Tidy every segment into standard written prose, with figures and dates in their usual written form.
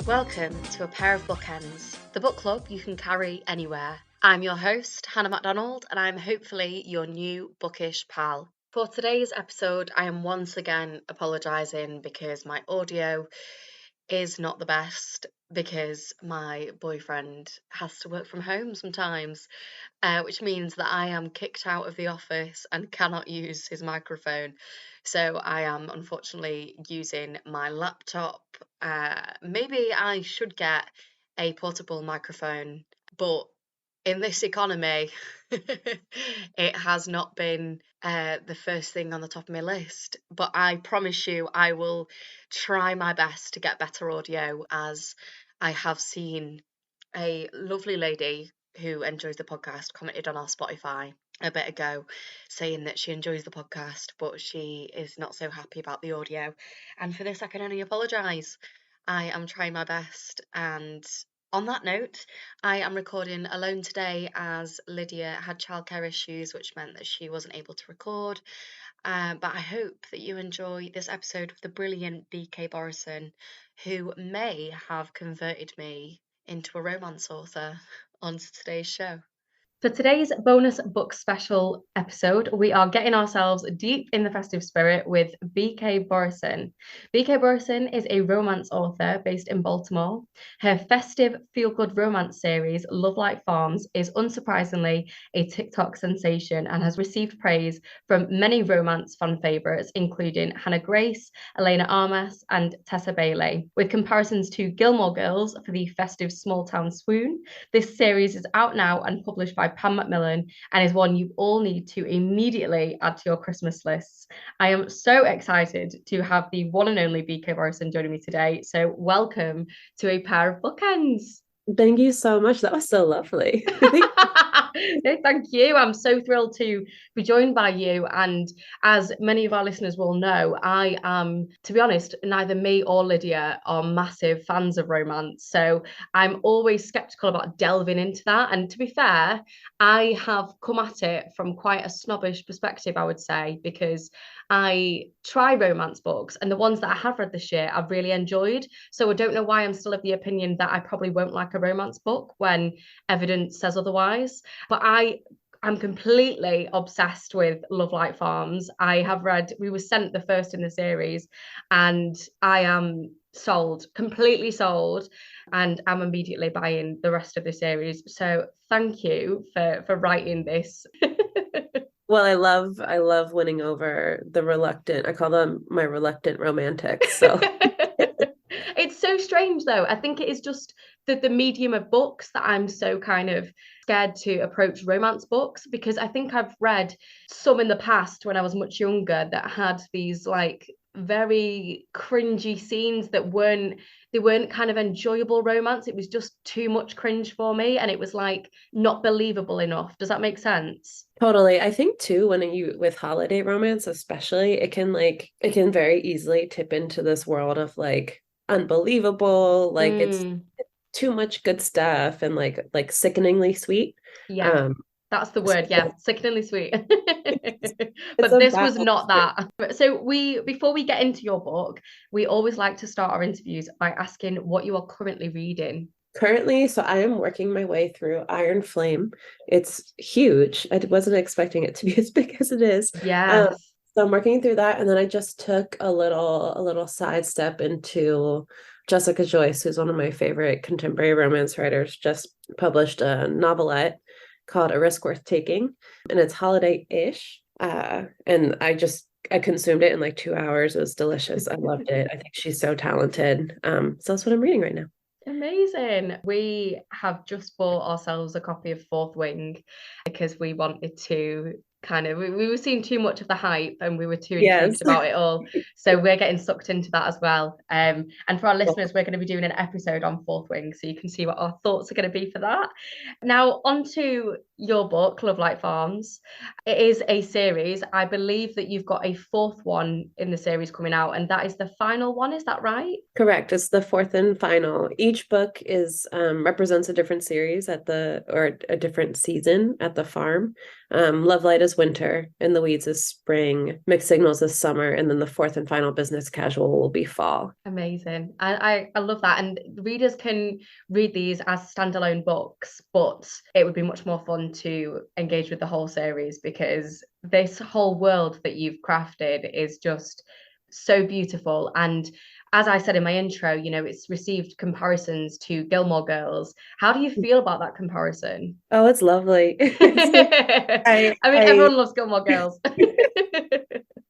Welcome to A Pair of Bookends, the book club you can carry anywhere. I'm your host, Hannah MacDonald, and I'm hopefully your new bookish pal. For today's episode, I am once again apologising because my audio is not the best because my boyfriend has to work from home sometimes, which means that I am kicked out of the office and cannot use his microphone. So I am unfortunately using my laptop. Maybe I should get a portable microphone, but in this economy, it has not been the first thing on the top of my list. But I promise you, I will try my best to get better audio, as I have seen a lovely lady who enjoys the podcast commented on our Spotify a bit ago saying that she enjoys the podcast, but she is not so happy about the audio. And for this, I can only apologise. I am trying my best. And on that note, I am recording alone today as Lydia had childcare issues, which meant that she wasn't able to record. But I hope that you enjoy this episode with the brilliant B.K Borison, who may have converted me into a romance author on today's show. For today's bonus book special episode, we are getting ourselves deep in the festive spirit with B.K Borison. B.K Borison is a romance author based in Baltimore. Her festive feel-good romance series, Lovelight Farms, is unsurprisingly a TikTok sensation and has received praise from many romance fan favourites, including Hannah Grace, Elena Armas, and Tessa Bailey. With comparisons to Gilmore Girls for the festive small-town swoon, this series is out now and published by Pan Macmillan and is one you all need to immediately add to your Christmas lists. I am so excited to have the one and only B.K Borison joining me today. So welcome to A Pair of Bookends. Thank you so much. That was so lovely. No, thank you. I'm so thrilled to be joined by you. And as many of our listeners will know, I am, to be honest, neither me or Lydia are massive fans of romance. So I'm always skeptical about delving into that. And to be fair, I have come at it from quite a snobbish perspective, I would say, because I try romance books and the ones that I have read this year I've really enjoyed. So I don't know why I'm still of the opinion that I probably won't like a romance book when evidence says otherwise. But I'm completely obsessed with Lovelight Farms. I have read, we were sent the first in the series, and I am sold, completely sold, and I'm immediately buying the rest of the series. So thank you for writing this. Well, I love winning over the reluctant. I call them my reluctant romantics. So It's so strange though. I think it is just the medium of books that I'm so kind of scared to approach romance books, because I think I've read some in the past when I was much younger that had these like very cringy scenes that weren't kind of enjoyable romance. It was just too much cringe for me, and it was like not believable enough. Does that make sense? totally. I think too, when you with holiday romance, especially, it can very easily tip into this world of like unbelievable, like it's too much good stuff and like sickeningly sweet. Yeah, Um, that's the so word. Yeah, sickeningly sweet. it's But a this was balance. not that. So before we get into your book, we always like to start our interviews by asking what you are currently reading. Currently, so I am working my way through Iron Flame. It's huge. I wasn't expecting it to be as big as it is. Yes. So I'm working through that, and then I just took a little sidestep into Jessica Joyce, who's one of my favorite contemporary romance writers, just published a novelette called A Risk Worth Taking, and it's holiday-ish. And I consumed it in like 2 hours. It was delicious. I loved it. I think she's so talented. So that's what I'm reading right now. Amazing. We have just bought ourselves a copy of Fourth Wing because we wanted to kind of, we were seeing too much of the hype and we were too Yes. intrigued about it all. So we're getting sucked into that as well. And for our listeners, we're going to be doing an episode on Fourth Wing, so you can see what our thoughts are going to be for that. Now, on to your book, Lovelight Farms. It is a series. I believe that you've got a fourth one in the series coming out, and that is the final one. Is that right? Correct. It's the fourth and final. Each book is represents a different series or a different season at the farm. Lovelight is is winter, and the weeds is spring, mixed signals is summer, and then the fourth and final business casual will be fall. Amazing. I love that. And readers can read these as standalone books, but it would be much more fun to engage with the whole series because this whole world that you've crafted is just so beautiful. And as I said in my intro, you know, it's received comparisons to Gilmore Girls. How do you feel about that comparison? Oh, it's lovely. I mean, I everyone loves Gilmore Girls.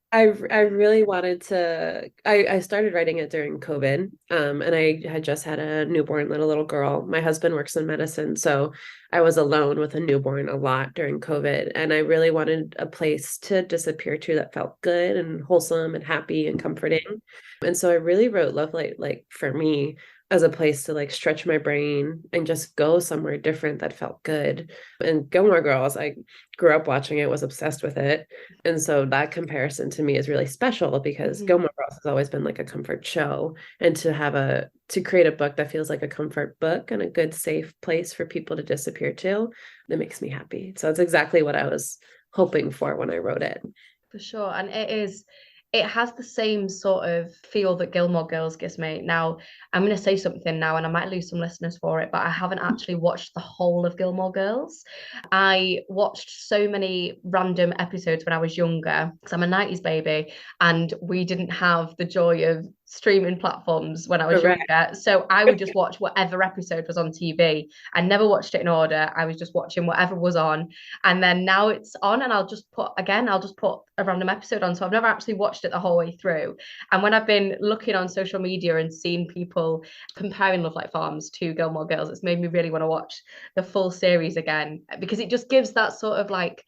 I really wanted to I started writing it during COVID. And I had just had a newborn little girl. My husband works in medicine, so I was alone with a newborn a lot during COVID. And I really wanted a place to disappear to that felt good and wholesome and happy and comforting. And so I really wrote Lovelight like for me as a place to like stretch my brain and just go somewhere different that felt good. And Gilmore Girls, I grew up watching it, was obsessed with it. And so that comparison to me is really special because Mhm. Gilmore Girls has always been like a comfort show. And to create a book that feels like a comfort book and a good, safe place for people to disappear to, that makes me happy. So it's exactly what I was hoping for when I wrote it. For sure. And it has the same sort of feel that Gilmore Girls gives me. Now, I'm going to say something now, and I might lose some listeners for it, but I haven't actually watched the whole of Gilmore Girls. I watched so many random episodes when I was younger, because I'm a 90s baby, and we didn't have the joy of streaming platforms when I was Correct. younger. So I would just watch whatever episode was on TV. I never watched it in order. I was just watching whatever was on. And then now it's on, and I'll just put a random episode on. So I've never actually watched it the whole way through. And when I've been looking on social media and seen people comparing Lovelight Farms to Gilmore Girls, it's made me really want to watch the full series again because it just gives that sort of like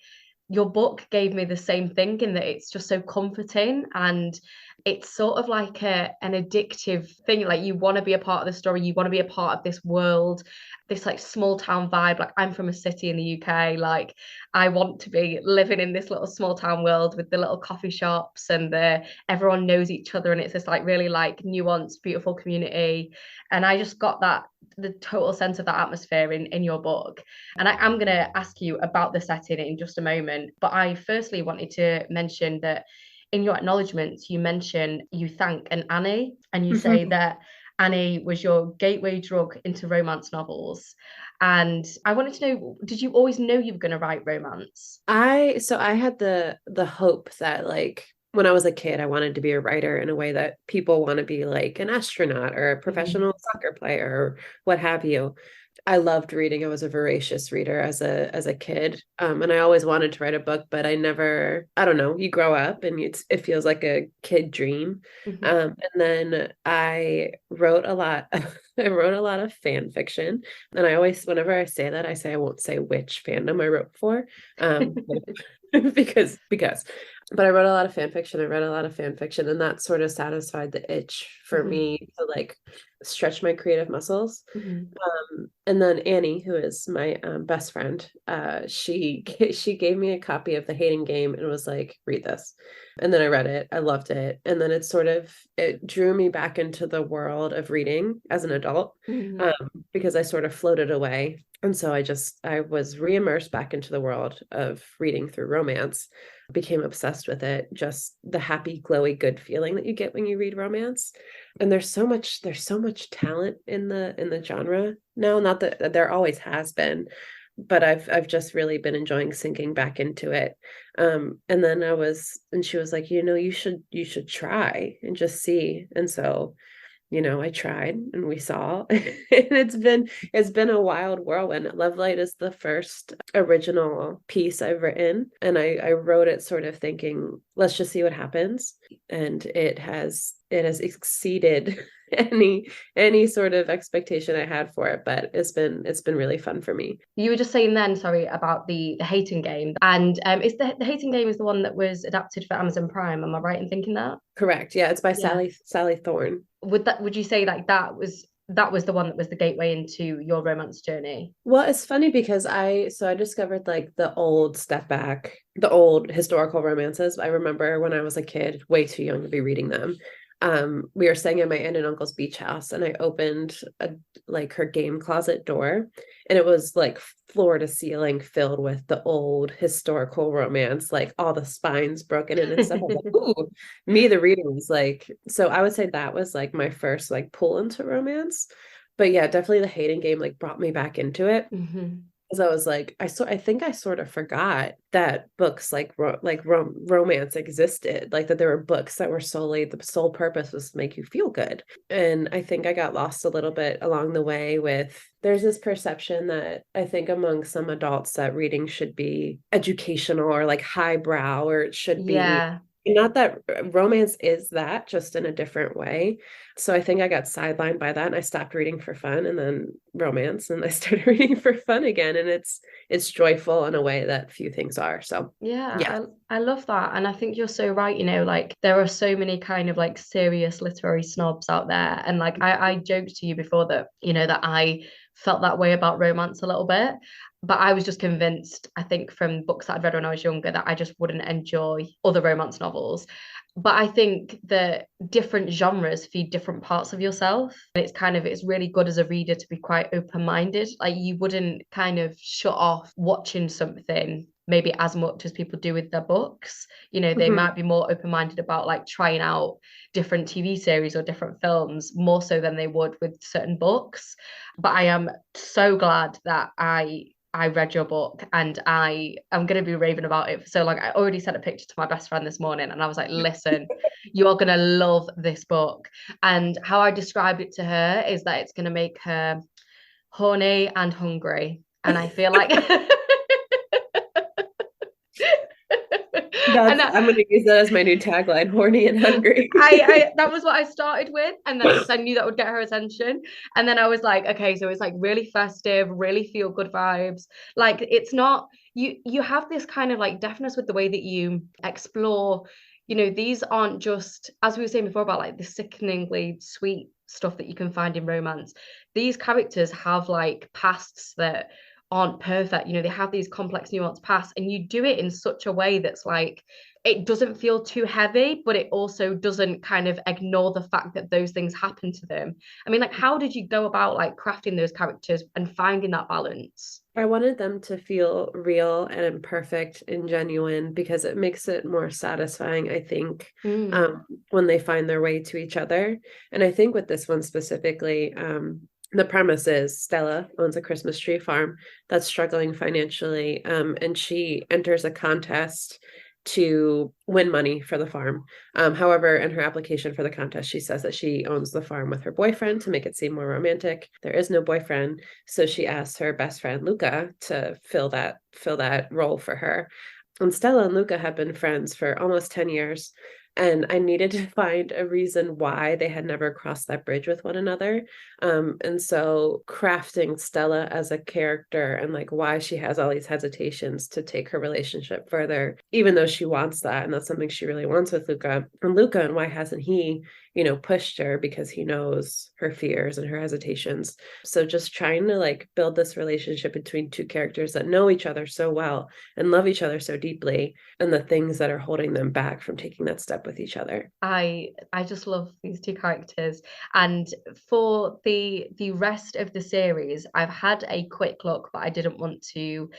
your book gave me the same thing in that it's just so comforting and it's sort of like an addictive thing. Like you want to be a part of the story, you want to be a part of this world, this like small town vibe. Like I'm from a city in the UK, like I want to be living in this little small town world with the little coffee shops and everyone knows each other and it's this like really like nuanced, beautiful community. And I just got that the total sense of that atmosphere in your book. And I am going to ask you about the setting in just a moment. But I firstly wanted to mention that in your acknowledgements, you mention you thank an Annie and you say that Annie was your gateway drug into romance novels. And I wanted to know, did you always know you were going to write romance? I had the hope that like when I was a kid, I wanted to be a writer in a way that people want to be like an astronaut or a Mhm. professional soccer player or what have you. I loved reading. I was a voracious reader as a kid. And I always wanted to write a book, but I don't know, you grow up and it feels like a kid dream. Mhm. And then I wrote a lot. I wrote a lot of fan fiction. And I always, whenever I say that, I say I won't say which fandom I wrote for. Because but I wrote a lot of fan fiction. I read a lot of fan fiction, and that sort of satisfied the itch for Mhm. me to like stretch my creative muscles. Mhm. And then Annie, who is my best friend, she gave me a copy of The Hating Game and was like, "Read this." And then I read it. I loved it, and then it drew me back into the world of reading as an adult, Mhm. because I sort of floated away, and so I was reimmersed back into the world of reading through romance. Became obsessed with it. Just the happy, glowy, good feeling that you get when you read romance. And there's so much talent in the genre now. Not that there always has been, but I've just really been enjoying sinking back into it. And then she was like, you should try and just see. And so I tried and we saw. And it's been a wild whirlwind. Lovelight is the first original piece I've written. And I wrote it sort of thinking, let's just see what happens. And it has exceeded any sort of expectation I had for it, but it's been really fun for me. You were just saying then, sorry, about the Hating Game, and is the Hating Game is the one that was adapted for Amazon Prime? Am I right in thinking that? Correct. Yeah, it's by Yeah. Sally Thorne. Would you say like that was the one that was the gateway into your romance journey? Well, it's funny because I discovered like the old historical romances. I remember when I was a kid, way too young to be reading them. we were staying at my aunt and uncle's beach house, and I opened like her game closet door, and it was like floor to ceiling filled with the old historical romance, like all the spines broken in and stuff. I was like, ooh, me, the reader, was like, so I would say that was like my first like pull into romance. But yeah, definitely the Hating Game like brought me back into it. Hmm. Because I was like, I think I sort of forgot that books like romance existed, like that there were books that were solely the sole purpose was to make you feel good. And I think I got lost a little bit along the way with there's this perception that I think among some adults that reading should be educational or like highbrow, or it should be Yeah. not that romance is that, just in a different way. So I think I got sidelined by that and I stopped reading for fun, and then romance, and I started reading for fun again, and it's joyful in a way that few things are. So yeah. Yeah, I love that. And I think you're so right, like there are so many kind of like serious literary snobs out there. And like I joked to you before that, that I felt that way about romance a little bit. But I was just convinced, I think, from books that I'd read when I was younger, that I just wouldn't enjoy other romance novels. But I think that different genres feed different parts of yourself. And it's really good as a reader to be quite open-minded. Like you wouldn't kind of shut off watching something maybe as much as people do with their books. They Mhm. might be more open-minded about like trying out different TV series or different films more so than they would with certain books. But I am so glad that I read your book, and I am going to be raving about it for so long. I already sent a picture to my best friend this morning, and I was like, listen, you are going to love this book. And how I described it to her is that it's going to make her horny and hungry. And I feel like and I'm going to use that as my new tagline: horny and hungry. I that was what I started with, and then because I knew that would get her attention, and then I was like, okay, so it's like really festive, really feel good vibes. Like it's not you have this kind of like deftness with the way that you explore. These aren't just, as we were saying before, about like the sickeningly sweet stuff that you can find in romance. These characters have like pasts that aren't perfect. They have these complex, nuanced pasts, and you do it in such a way that's like it doesn't feel too heavy, but it also doesn't kind of ignore the fact that those things happen to them. I mean, like, how did you go about like crafting those characters and finding that balance? I wanted them to feel real and imperfect and genuine because it makes it more satisfying, I think, Mm. when they find their way to each other. And I think with this one specifically, the premise is Stella owns a Christmas tree farm that's struggling financially, and she enters a contest to win money for the farm. However, in her application for the contest, she says that she owns the farm with her boyfriend to make it seem more romantic. There is no boyfriend, so she asks her best friend Luca to fill that role for her. And Stella and Luca have been friends for almost 10 years. And I needed to find a reason why they had never crossed that bridge with one another. And so crafting Stella as a character and like why she has all these hesitations to take her relationship further, even though she wants that. And that's something she really wants with Luca. And Luca, and why hasn't he, pushed her, because he knows her fears and her hesitations. So just trying to like build this relationship between two characters that know each other so well and love each other so deeply, and the things that are holding them back from taking that step with each other. I just love these two characters. And for the rest of the series, I've had a quick look, but I didn't want to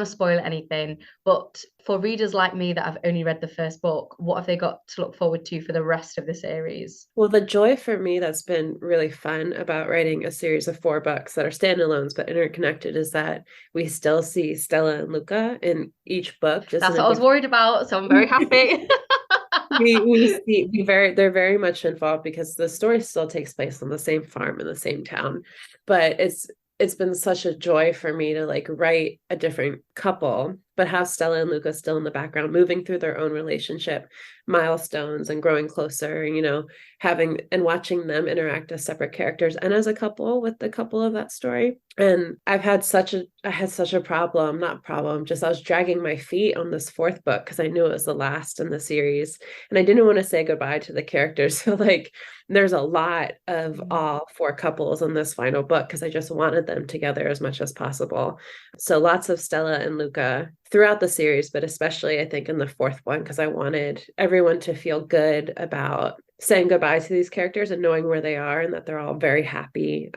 spoil anything. But for readers like me that have only read the first book, what have they got to look forward to for the rest of the series? Well, the joy for me that's been really fun about writing a series of 4 books that are standalones but interconnected is that we still see Stella and Luca in each book, just in That's a what I was different. worried about, so I'm very happy. They're very much involved because the story still takes place on the same farm in the same town, but it's been such a joy for me to like write a different couple but have Stella and Luca still in the background, moving through their own relationship milestones and growing closer, having and watching them interact as separate characters and as a couple with the couple of that story. And I had such a problem, not problem, just I was dragging my feet on this 4th book because I knew it was the last in the series. And I didn't want to say goodbye to the characters. So like there's a lot of all 4 couples in this final book because I just wanted them together as much as possible. So lots of Stella and Luca throughout the series, but especially I think in the 4th one, because I wanted everyone to feel good about saying goodbye to these characters and knowing where they are and that they're all very happy.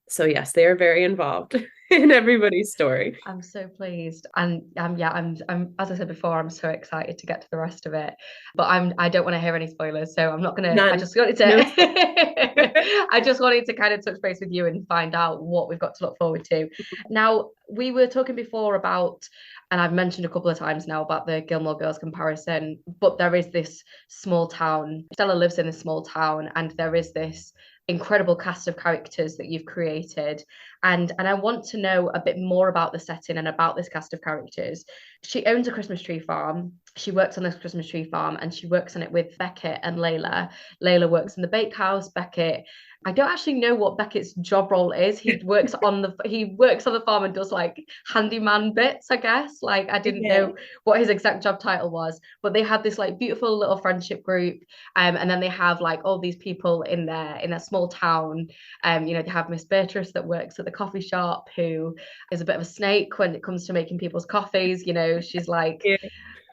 So yes, they are very involved in everybody's story. I'm so pleased, and yeah, I'm as I said before, I'm so excited to get to the rest of it. But I don't want to hear any spoilers, so I'm not gonna. I None, just wanted to, no. I just wanted to kind of touch base with you and find out what we've got to look forward to. Now, we were talking before about, and I've mentioned a couple of times now about the Gilmore Girls comparison, but there is this small town. Stella lives in a small town, and there is this incredible cast of characters that you've created, and I want to know a bit more about the setting and about this cast of characters. She owns a Christmas tree farm. She works on this Christmas tree farm, and she works on it with Beckett and Layla. Layla works in the bakehouse. Beckett, I don't actually know what Beckett's job role is. He works on the farm and does like handyman bits, I guess. Like I didn't Yeah. know what his exact job title was, but they had this like beautiful little friendship group. And then they have like all these people in their small town. They have Miss Beatrice that works at the coffee shop, who is a bit of a snake when it comes to making people's coffees. She's like, Yeah.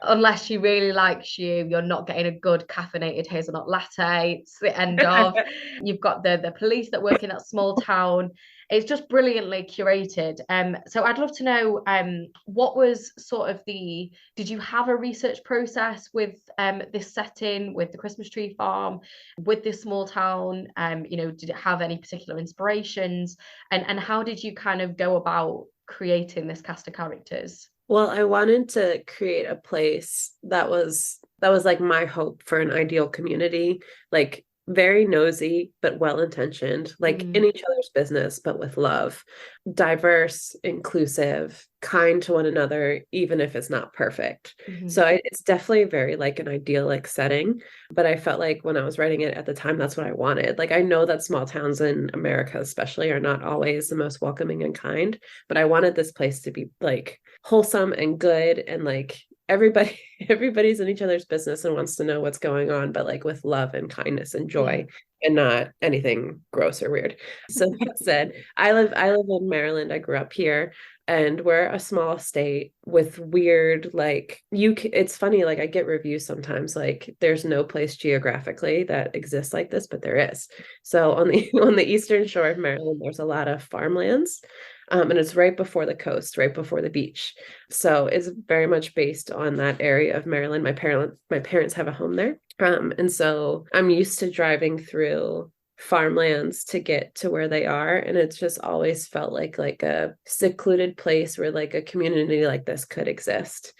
unless she really likes you, you're not getting a good caffeinated hazelnut latte. It's the end of. You've got the police that work in that small town. It's just brilliantly curated. So I'd love to know what was sort of did you have a research process with this setting, with the Christmas tree farm, with this small town? Did it have any particular inspirations? And how did you kind of go about creating this cast of characters? Well, I wanted to create a place that was like my hope for an ideal community, like very nosy but well-intentioned, like in Mm, each other's business but with love, diverse, inclusive, kind to one another even if it's not perfect. mhm, So it's definitely very like an idyllic setting, but I felt like when I was writing it at the time that's what I wanted. Like I know that small towns in America especially are not always the most welcoming and kind, but I wanted this place to be like wholesome and good and like everybody everybody's in each other's business and wants to know what's going on, but like with love and kindness and yeah. joy and not anything gross or weird. So that said, I live in Maryland. I grew up here and we're a small state with weird like it's funny, like I get reviews sometimes like there's no place geographically that exists like this, but there is. So on the on the eastern shore of Maryland there's a lot of farmlands, and it's right before the coast, right before the beach. So it's very much based on that area of Maryland. My parents have a home there. And so I'm used to driving through farmlands to get to where they are. And it's just always felt like a secluded place where like a community like this could exist.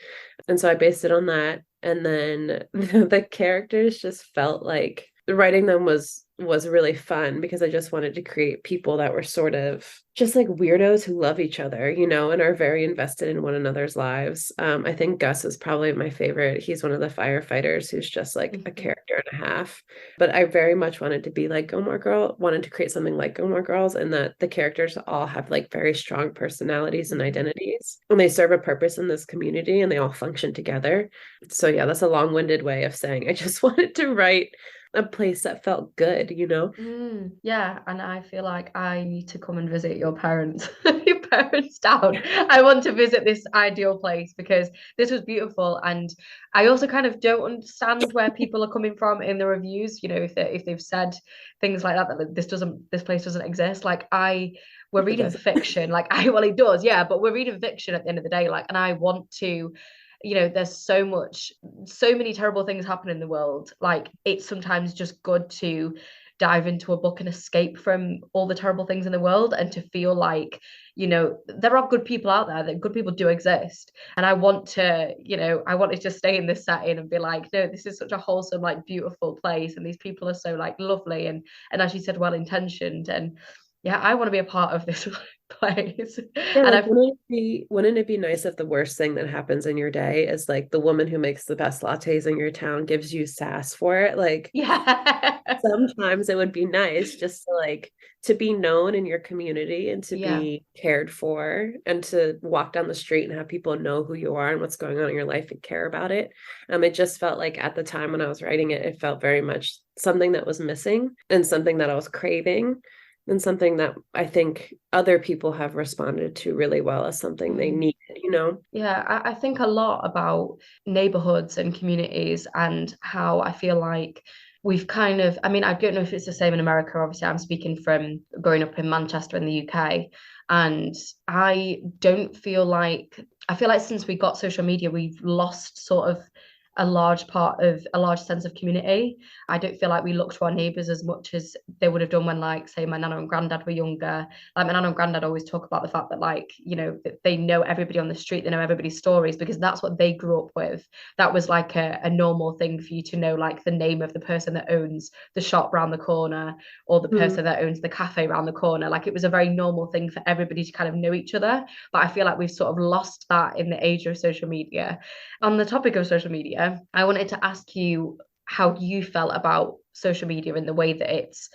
And so I based it on that. And then the characters just felt like writing them was really fun because I just wanted to create people that were sort of just like weirdos who love each other, and are very invested in one another's lives. I think Gus is probably my favorite. He's one of the firefighters who's just like a Mhm, character and a half. But I very much wanted to be like Gilmore Girl, wanted to create something like Gilmore Girls, and that the characters all have like very strong personalities and mhm. identities, and they serve a purpose in this community, and they all function together. So yeah, that's a long-winded way of saying I just wanted to write a place that felt good. Yeah, and I feel like I need to come and visit your parents, your parents down. I want to visit this ideal place because this was beautiful, and I also kind of don't understand where people are coming from in the reviews. If they've said things like that this place doesn't exist. Like we're It reading doesn't. fiction. Like well, it does, yeah, but we're reading fiction at the end of the day. Like, and I want to. There's so many terrible things happen in the world. Like it's sometimes just good to dive into a book and escape from all the terrible things in the world and to feel like there are good people out there, that good people do exist. And I want to just stay in this setting and be like, no, this is such a wholesome, like beautiful place, and these people are so like lovely and as you said, well intentioned. And yeah, I want to be a part of this place. Yeah, And like I've wouldn't it be nice if the worst thing that happens in your day is like the woman who makes the best lattes in your town gives you sass for it? Like yeah. sometimes it would be nice just to like to be known in your community and to Yeah. be cared for and to walk down the street and have people know who you are and what's going on in your life and care about it. It just felt like at the time when I was writing it, it felt very much something that was missing and something that I was craving and something that I think other people have responded to really well as something they Mm. needed. Yeah, I think a lot about neighborhoods and communities and how I feel like we've kind of, I mean, I don't know if it's the same in America. Obviously, I'm speaking from growing up in Manchester in the UK. And I feel like since we got social media, we've lost sort of a large sense of community. I don't feel like we look to our neighbours as much as they would have done when, like, say, my nana and granddad were younger. Like, my nana and granddad always talk about the fact that, like, they know everybody on the street, they know everybody's stories because that's what they grew up with. That was like a normal thing for you to know, like, the name of the person that owns the shop round the corner or the Mm. person that owns the cafe around the corner. Like, it was a very normal thing for everybody to kind of know each other. But I feel like we've sort of lost that in the age of social media. On the topic of social media, I wanted to ask you how you felt about social media and the way that it's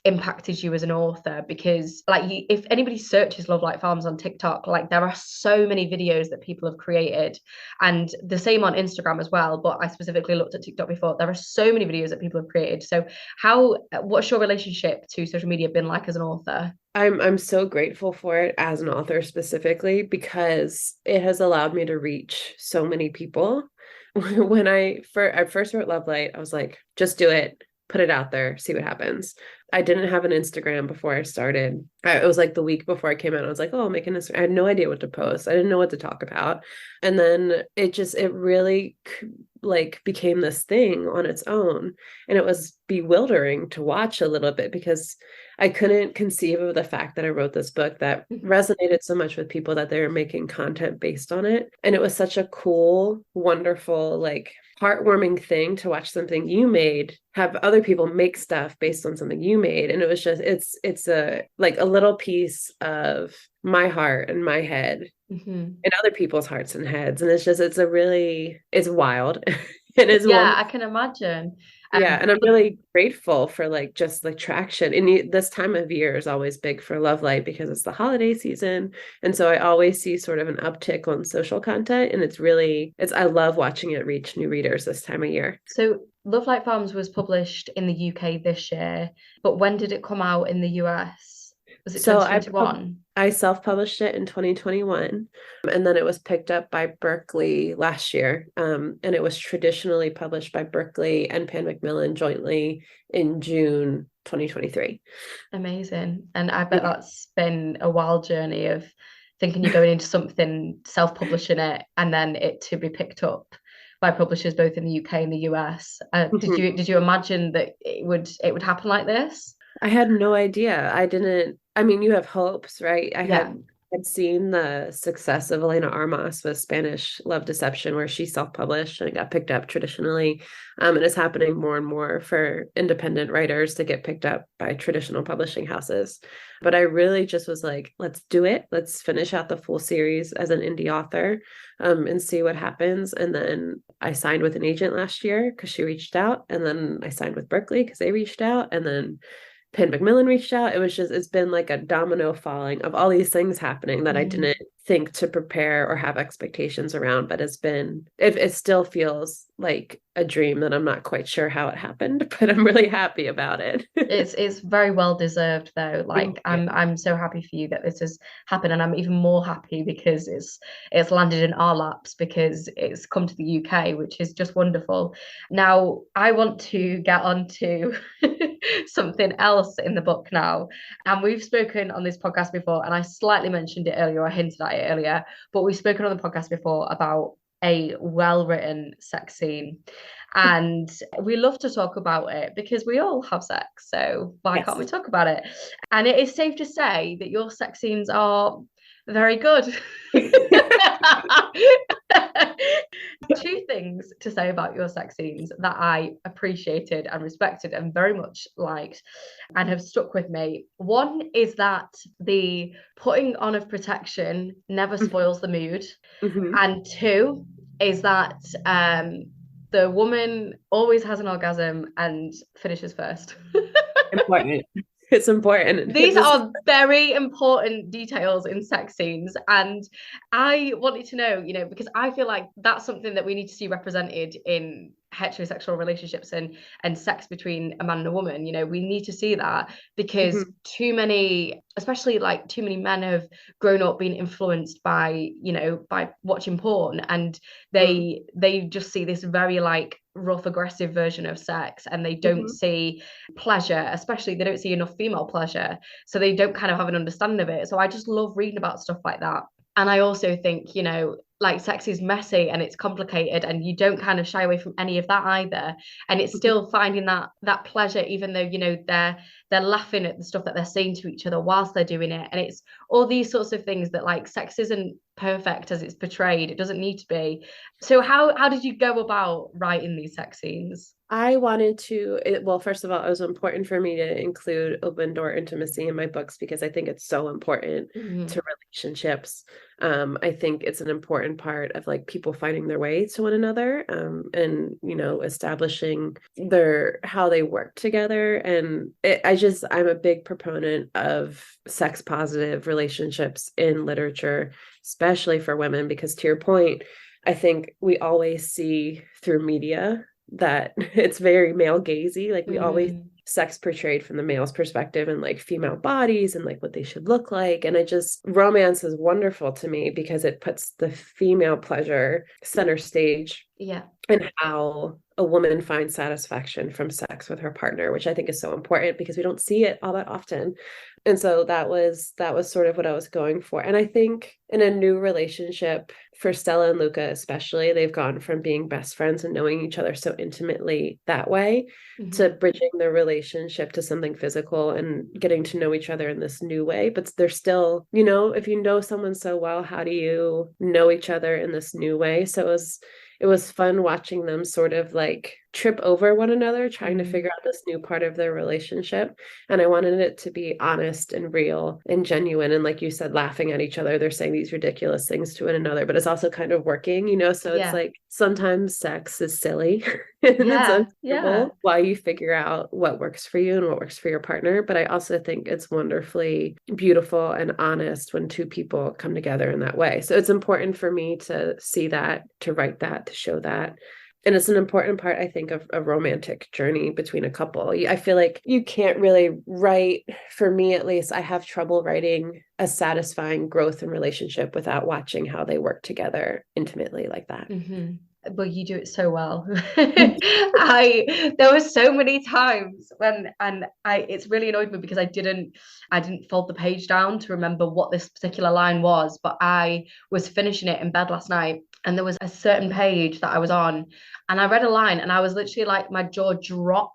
impacted you as an author, because like if anybody searches Lovelight Farms on TikTok, like there are so many videos that people have created, and the same on Instagram as well, but I specifically looked at TikTok before. There are so many videos that people have created. So what's your relationship to social media been like as an author? I'm so grateful for it as an author specifically because it has allowed me to reach so many people. When I first wrote Lovelight, I was like, just do it, put it out there, see what happens. I didn't have an Instagram before I started. It was like the week before I came out. I was like, oh, I'll make an Instagram. I had no idea what to post. I didn't know what to talk about. And then it really like became this thing on its own. And it was bewildering to watch a little bit because I couldn't conceive of the fact that I wrote this book that resonated so much with people that they were making content based on it. And it was such a cool, wonderful, like heartwarming thing to watch something you made have other people make stuff based on something you made. And it was just it's a like a little piece of my heart and my head and other people's hearts and heads. And it's wild. It is Yeah, one. I can imagine. Yeah, and I'm really grateful for like just like traction. And this time of year is always big for Lovelight because it's the holiday season. And so I always see sort of an uptick on social content. And I love watching it reach new readers this time of year. So Lovelight Farms was published in the UK this year, but when did it come out in the US? Was it So 2021? I self-published it in 2021, and then it was picked up by Berkeley last year. And it was traditionally published by Berkeley and Pan Macmillan jointly in June 2023. Amazing. And I bet Yeah. that's been a wild journey of thinking you're going into something, self-publishing it, and then it to be picked up by publishers both in the UK and the US. Did you imagine that it would happen like this? I had no idea. I mean, you have hopes, right? Yeah. Had seen the success of Elena Armas with Spanish Love Deception, where she self-published and it got picked up traditionally. And it's happening more and more for independent writers to get picked up by traditional publishing houses. But I really just was like, let's do it. Let's finish out the full series as an indie author, and see what happens. And then I signed with an agent last year because she reached out. And then I signed with Berkeley because they reached out. And then Pan Macmillan reached out. It's been like a domino falling of all these things happening that I Mhm. didn't think to prepare or have expectations around, but it still feels like a dream that I'm not quite sure how it happened, but I'm really happy about it. It's very well deserved though. Thank Like you. I'm so happy for you that this has happened, and I'm even more happy because it's landed in our laps because it's come to the UK, which is just wonderful. Now I want to get on to something else in the book now. And we've spoken on this podcast before, and I slightly mentioned it earlier, I hinted at it earlier, but we've spoken on the podcast before about a well-written sex scene. And we love to talk about it because we all have sex. So why can't we Yes. talk about it? And it is safe to say that your sex scenes are very good. Two things to say about your sex scenes that I appreciated and respected and very much liked and have stuck with me. One is that the putting on of protection never spoils the mood. Mhm. And two is that the woman always has an orgasm and finishes first. Important. It's important. These are very important details in sex scenes. And I wanted to know, because I feel like that's something that we need to see represented in heterosexual relationships and sex between a man and a woman. You know, we need to see that, because Mhm. too many, especially like too many men have grown up being influenced by, you know, by watching porn, and Mhm. they just see this very like rough, aggressive version of sex, and they don't Mhm. see pleasure, especially they don't see enough female pleasure, so they don't kind of have an understanding of it. So I just love reading about stuff like that. And I also think, you know, like sex is messy and it's complicated, and you don't kind of shy away from any of that either. And it's Mhm. still finding that pleasure, even though, you know, they're laughing at the stuff that they're saying to each other whilst they're doing it. And it's all these sorts of things that, like, sex isn't perfect as it's portrayed. It doesn't need to be. So how did you go about writing these sex scenes? I wanted to, well, first of all, it was important for me to include open door intimacy in my books because I think it's so important Mm-hmm. to relationships. I think it's an important part of like people finding their way to one another, and, you know, establishing how they work together. And I'm a big proponent of sex positive relationships in literature, especially for women, because to your point, I think we always see through media that it's very male gazy. Like we always Mm-hmm. sex portrayed from the male's perspective and like female bodies and like what they should look like. And romance is wonderful to me because it puts the female pleasure center stage Yeah. and how a woman finds satisfaction from sex with her partner, which I think is so important because we don't see it all that often. And so that was sort of what I was going for. And I think in a new relationship for Stella and Luca, especially, they've gone from being best friends and knowing each other so intimately that way to Mm-hmm. bridging the relationship to something physical and getting to know each other in this new way. But they're still, you know, if you know someone so well, how do you know each other in this new way? So it was fun watching them sort of like trip over one another, trying to Mm-hmm. figure out this new part of their relationship. And I wanted it to be honest and real and genuine. And like you said, laughing at each other. They're saying these ridiculous things to one another, but it's also kind of working, you know? So it's Yeah. like sometimes sex is silly and it's Yeah. Yeah. uncomfortable while you figure out what works for you and what works for your partner. But I also think it's wonderfully beautiful and honest when two people come together in that way. So it's important for me to see that, to write that, to show that. And it's an important part, I think, of a romantic journey between a couple. I feel like you can't really write, for me at least, I have trouble writing a satisfying growth in relationship without watching how they work together intimately like that. Mm-hmm. But you do it so well. There were so many times when, and I it's really annoyed me because I didn't fold the page down to remember what this particular line was, but I was finishing it in bed last night, and there was a certain page that I was on, and I read a line, and I was literally like, my jaw dropped.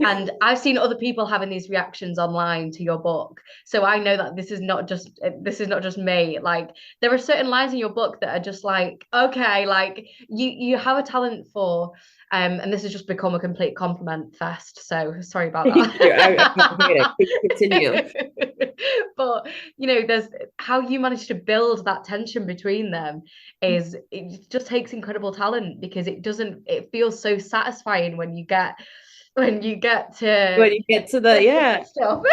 And I've seen other people having these reactions online to your book, so I know that this is not just me. Like, there are certain lines in your book that are just like, okay, like you have a talent for, and this has just become a complete compliment fest, so sorry about Thank you. I appreciate it. that. Please continue. But you know, there's how you manage to build that tension between them, is it just takes incredible talent, because it feels so satisfying when you get to When you get to the yeah, good stuff.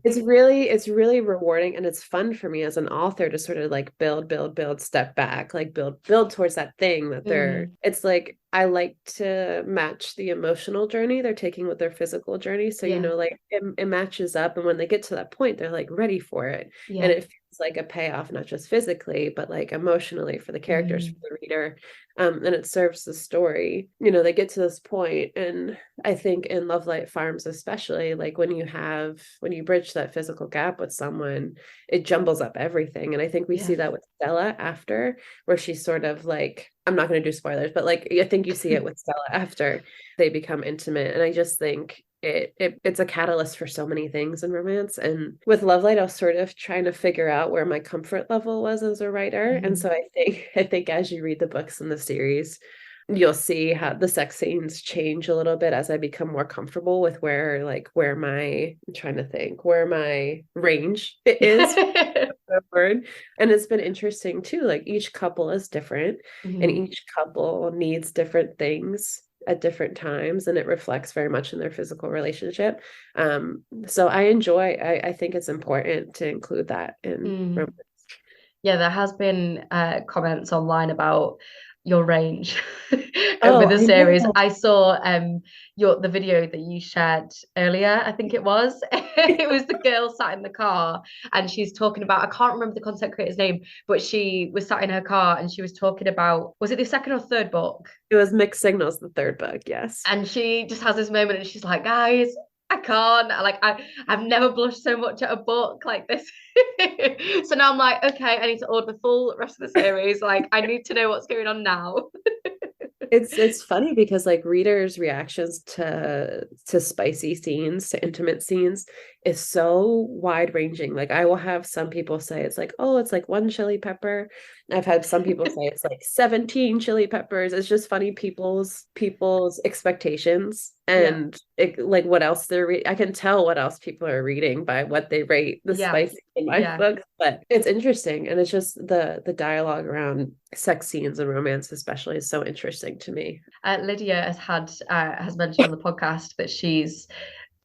it's really rewarding and it's fun for me as an author to sort of like build, step back, like build towards that thing that Mm, it's like I like to match the emotional journey they're taking with their physical journey. So, you yeah, know, like it matches up. And when they get to that point, they're like ready for it. And yeah. it feels like a payoff, not just physically, but like emotionally for the characters, for Mm, the reader. And it serves the story. You know, they get to this point, and I think in Lovelight Farms, especially, like when you bridge that physical gap with someone, it jumbles up everything. And I think we yeah. see that with Stella after, where she's sort of like, I'm not going to do spoilers, but like I think you see it with Stella after they become intimate. And I just think it's a catalyst for so many things in romance. And with Lovelight, I was sort of trying to figure out where my comfort level was as a writer. And so Mhm. I think as you read the books in the series, you'll see how the sex scenes change a little bit as I become more comfortable with I'm trying to think where my range is the word. And it's been interesting too. Like each couple is different and Mhm. each couple needs different things at different times, and it reflects very much in their physical relationship. So I think it's important to include that in Mm. romance. Yeah, there has been comments online about, your range over Oh, the I series. know. I saw the video that you shared earlier, I think it was. It was the girl sat in the car and she's talking about, I can't remember the content creator's name, but she was sat in her car and she was talking about, was it the second or third book? It was Mixed Signals, the third book, yes. And she just has this moment and she's like, guys, I can't. I've never blushed so much at a book like this. So now I'm like, okay, I need to order the full rest of the series. Like, I need to know what's going on now. It's funny because like readers' reactions to spicy scenes, to intimate scenes is so wide ranging. Like I will have some people say it's like, oh, it's like one chili pepper. I've had some people say it's like 17 chili peppers. It's just funny people's expectations Yeah, and like what else I can tell what else people are reading by what they rate the yeah, spicy in my yeah. books. But it's interesting, and it's just the dialogue around sex scenes and romance especially is so interesting to me. Lydia has mentioned on the podcast that she's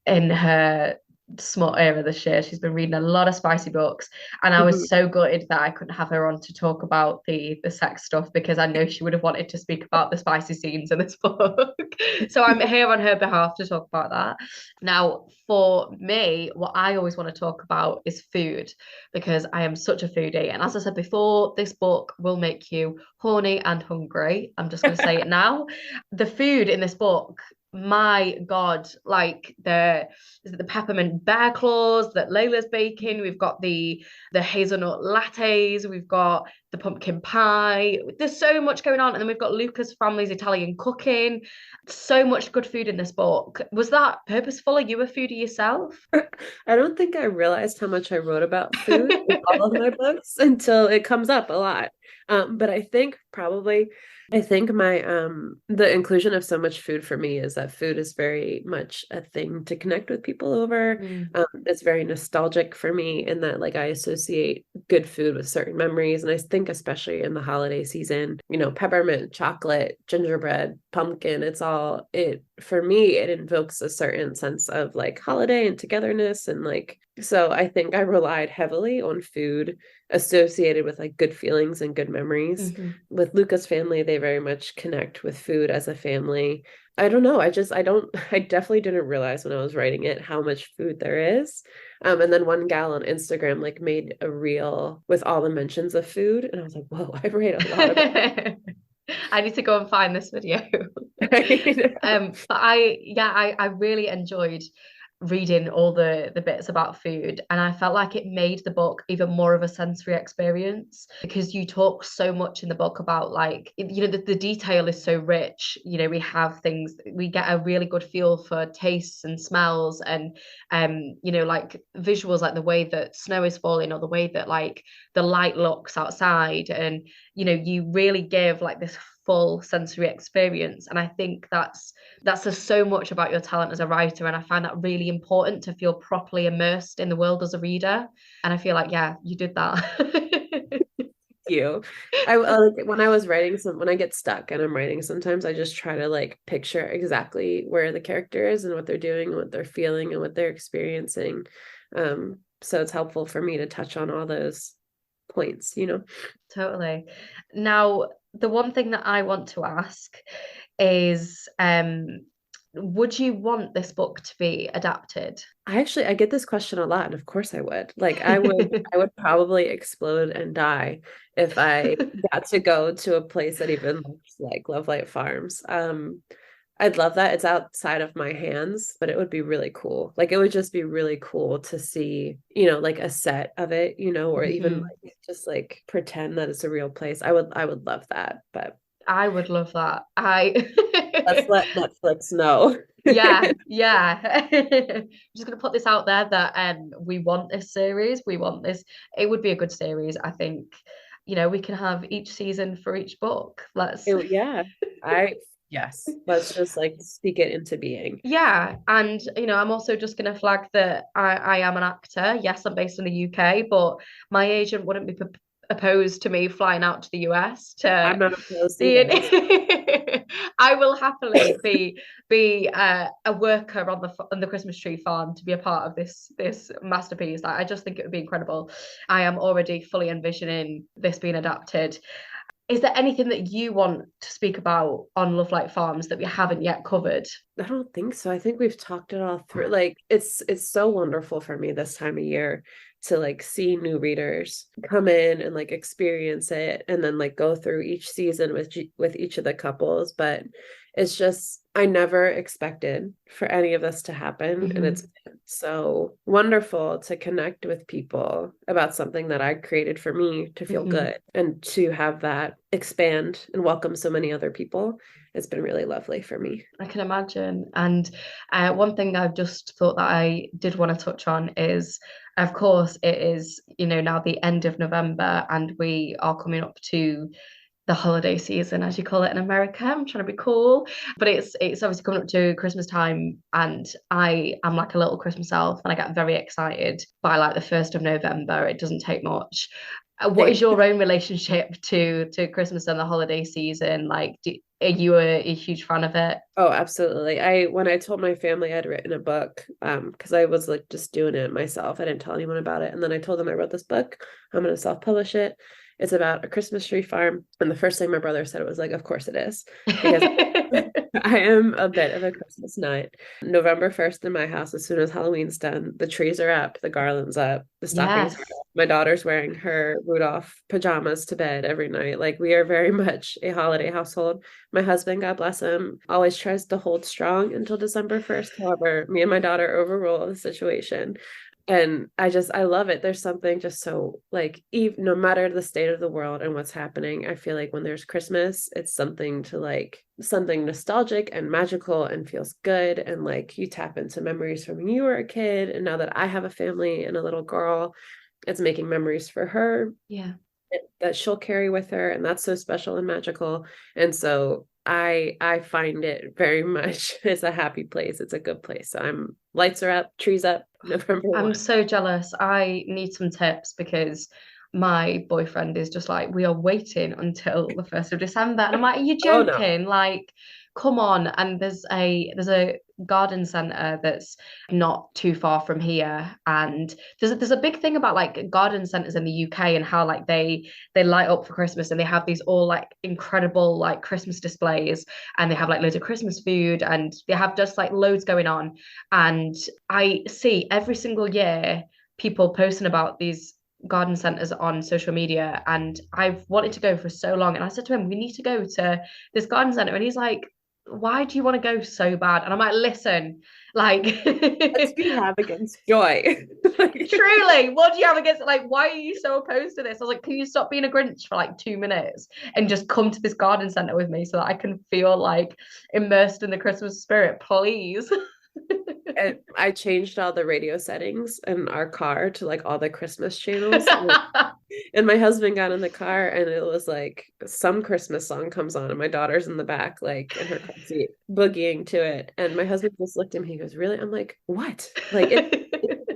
in her small era this year. She's been reading a lot of spicy books, and I Mhm. was so gutted that I couldn't have her on to talk about the sex stuff because I know she would have wanted to speak about the spicy scenes in this book. So I'm here on her behalf to talk about that. Now, for me, what I always want to talk about is food because I am such a foodie. And as I said before, this book will make you horny and hungry. I'm just going to say it now. The food in this book, my God, like the peppermint bear claws that Layla's baking. We've got the hazelnut lattes. We've got the pumpkin pie. There's so much going on, and then we've got Luca's family's Italian cooking. So much good food in this book. Was that purposeful? Are you a foodie yourself? I don't think I realized how much I wrote about food in all of my books until it comes up a lot. But I think my the inclusion of so much food for me is that food is very much a thing to connect with people over. Mm, It's very nostalgic for me in that like I associate good food with certain memories. And I think especially in the holiday season, peppermint, chocolate, gingerbread, pumpkin, it's all it for me, it invokes a certain sense of like holiday and togetherness. And like, so I think I relied heavily on food associated with like good feelings and good memories. mhm. With Luca's family, they very much connect with food as a family. I don't know. I definitely didn't realize when I was writing it how much food there is. And then one gal on Instagram like made a reel with all the mentions of food. And I was like, whoa, I write a lot about I need to go and find this video. it. But I really enjoyed reading all the bits about food, and I felt like it made the book even more of a sensory experience because you talk so much in the book about like the detail is so rich. We have things, we get a really good feel for tastes and smells and like visuals, like the way that snow is falling or the way that like the light looks outside, and you really give like this full sensory experience. And I think that's just so much about your talent as a writer, and I find that really important to feel properly immersed in the world as a reader, and I feel like yeah, you did that. You. I like when I was writing when I get stuck and I'm writing, sometimes I just try to like picture exactly where the character is and what they're doing and what they're feeling and what they're experiencing. So it's helpful for me to touch on all those points. Totally. Now, the one thing that I want to ask is would you want this book to be adapted? I get this question a lot, and of course I would. Like I would probably explode and die if I got to go to a place that even looks like Lovelight Farms. I'd love that. It's outside of my hands, but it would be really cool. Like it would just be really cool to see, like a set of it, or even Mhm. like just like pretend that it's a real place. I would love that, but I would love that. let's let Netflix know. Yeah. I'm just gonna put this out there that we want this series. We want this. It would be a good series, I think. We can have each season for each book. Let's Yeah. I yes. Let's just like speak it into being. Yeah, and I'm also just gonna flag that I am an actor. Yes, I'm based in the UK, but my agent wouldn't be opposed to me flying out to the US I'm to not opposed be in. either. I will happily be a worker on the Christmas tree farm to be a part of this masterpiece. Like, I just think it would be incredible. I am already fully envisioning this being adapted. Is there anything that you want to speak about on Lovelight Farms that we haven't yet covered? I don't think so. I think we've talked it all through. Like it's so wonderful for me this time of year to like see new readers come in and like experience it and then like go through each season with each of the couples. But it's just I never expected for any of this to happen. And it's so wonderful to connect with people about something that I created for me to feel good and to have that expand and welcome so many other people. It's been really lovely for me. I can imagine. And one thing I've just thought that I did want to touch on is, of course, it is, now the end of November and we are coming up to the holiday season, as you call it in America. I'm trying to be cool, but it's obviously coming up to Christmas time, and I am like a little Christmas elf, and I get very excited by like the 1st of November. It doesn't take much. What is your own relationship to Christmas and the holiday season? Like, are you a huge fan of it? Oh, absolutely. When I told my family I'd written a book, because I was like just doing it myself. I didn't tell anyone about it. And then I told them I wrote this book. I'm going to self-publish it. It's about a Christmas tree farm. And the first thing my brother said was like, of course it is. Because I am a bit of a Christmas nut. November 1st in my house, as soon as Halloween's done, the trees are up, the garland's up, the stockings are up. My daughter's wearing her Rudolph pajamas to bed every night. Like we are very much a holiday household. My husband, God bless him, always tries to hold strong until December 1st. However, me and my daughter overrule the situation. And I love it. There's something just so like, even no matter the state of the world and what's happening, I feel like when there's Christmas, it's something to like something nostalgic and magical and feels good. And like you tap into memories from when you were a kid. And now that I have a family and a little girl, it's making memories for her. Yeah. That she'll carry with her. And that's so special and magical. And so I find it very much it's a happy place. It's a good place. So lights are up, trees up, November 1. I'm so jealous. I need some tips because my boyfriend is just like, we are waiting until the 1st of December. And I'm like, are you Oh no. joking? Like, come on. And there's a garden centre that's not too far from here. And there's a big thing about like garden centres in the UK and how like they light up for Christmas and they have these all like incredible like Christmas displays and they have like loads of Christmas food and they have just like loads going on. And I see every single year people posting about these garden centers on social media, and I've wanted to go for so long. And I said to him, we need to go to this garden center. And he's like, why do you want to go so bad? And I'm like, listen, like what do you have against joy? Truly, what do you have against it? Like, why are you so opposed to this? I was like, can you stop being a Grinch for like 2 minutes and just come to this garden center with me so that I can feel like immersed in the Christmas spirit, please? And I changed all the radio settings in our car to like all the Christmas channels. And my husband got in the car and it was like some Christmas song comes on and my daughter's in the back, like in her car seat, boogieing to it. And my husband just looked at me, he goes, really? I'm like, what? Like,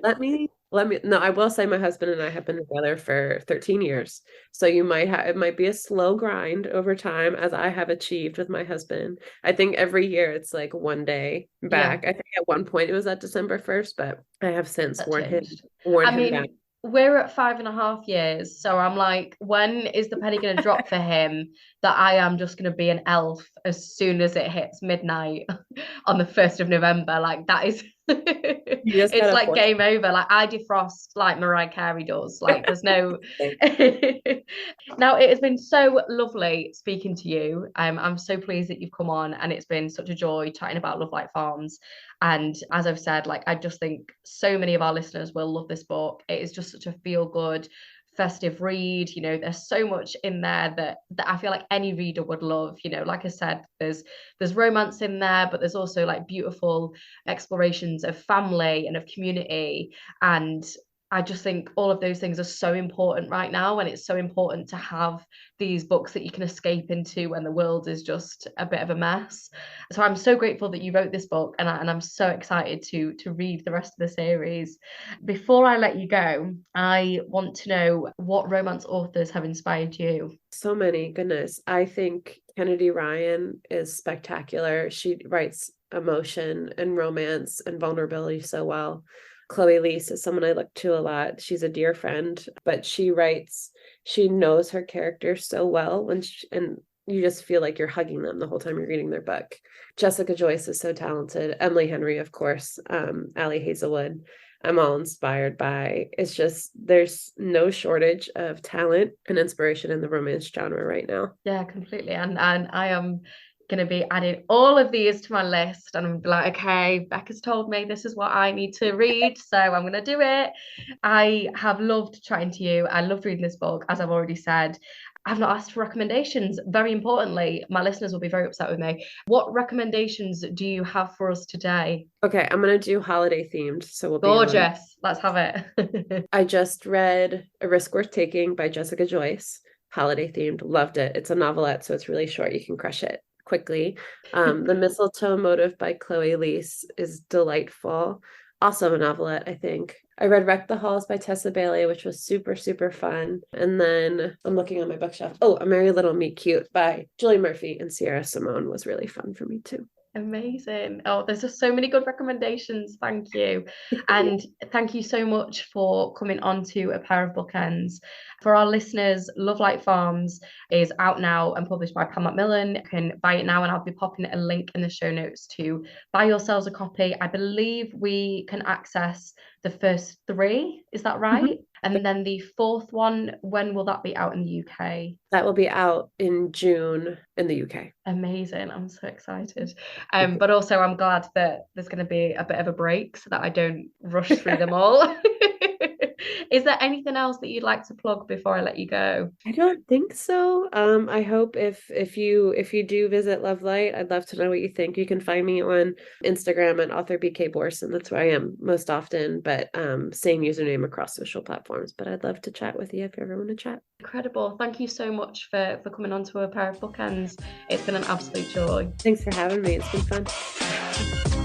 let me, no, I will say my husband and I have been together for 13 years. So it might be a slow grind over time as I have achieved with my husband. I think every year it's like one day back. I think at one point it was at December 1st, but I have since worn him down. We're at 5.5 years, so I'm like, when is the penny going to drop for him that I am just going to be an elf as soon as it hits midnight on the 1st of November? Like that is it's like game over. Like I defrost like Mariah Carey does. Like there's no Now it has been so lovely speaking to you. I'm so pleased that you've come on and it's been such a joy chatting about Lovelight Farms. And as I've said, like I just think so many of our listeners will love this book. It is just such a feel good festive read. There's so much in there that I feel like any reader would love. Like I said, there's romance in there, but there's also like beautiful explorations of family and of community. And I just think all of those things are so important right now, and it's so important to have these books that you can escape into when the world is just a bit of a mess. So I'm so grateful that you wrote this book, and I'm so excited to read the rest of the series. Before I let you go, I want to know what romance authors have inspired you. So many, goodness. I think Kennedy Ryan is spectacular. She writes emotion and romance and vulnerability so well. Chloe Liese is someone I look to a lot. She's a dear friend, but she writes she knows her character so well and you just feel like you're hugging them the whole time you're reading their book. Jessica Joyce is so talented. Emily Henry, of course, Allie Hazelwood. I'm all inspired by. It's just there's no shortage of talent and inspiration in the romance genre right now. Yeah, completely. And I am going to be adding all of these to my list. And I'm like, okay, Becca's told me this is what I need to read. So I'm going to do it. I have loved chatting to you. I loved reading this book, as I've already said. I've not asked for recommendations. Very importantly, my listeners will be very upset with me. What recommendations do you have for us today? Okay, I'm gonna do holiday themed, so we'll be on. Gorgeous. Let's have it. I just read A Risk Worth Taking by Jessica Joyce, holiday themed, loved it. It's a novelette, so it's really short. You can crush it quickly. The Mistletoe Motive by Chloe Liese is delightful. Also a novelette, I think. I read Wreck the Halls by Tessa Bailey, which was super, super fun. And then I'm looking on my bookshelf. Oh, A Merry Little Meet Cute by Julie Murphy and Sierra Simone was really fun for me too. Amazing. Oh, there's just so many good recommendations. Thank you. And thank you so much for coming on to A Pair of Bookends. For our listeners, Lovelight Farms is out now and published by Pan Macmillan. You can buy it now, and I'll be popping a link in the show notes to buy yourselves a copy. I believe we can access the first three. Is that right? Mm-hmm. And then the fourth one, when will that be out in the UK? That will be out in June in the UK. Amazing. I'm so excited. But also I'm glad that there's going to be a bit of a break so that I don't rush through them all. Is there anything else that you'd like to plug before I let you go? I don't think so. I hope if you do visit Lovelight, I'd love to know what you think. You can find me on Instagram at author B.K Borison. That's where I am most often, but same username across social platforms. But I'd love to chat with you if you ever want to chat. Incredible. Thank you so much for coming on to A Pair of Bookends. It's been an absolute joy. Thanks for having me. It's been fun.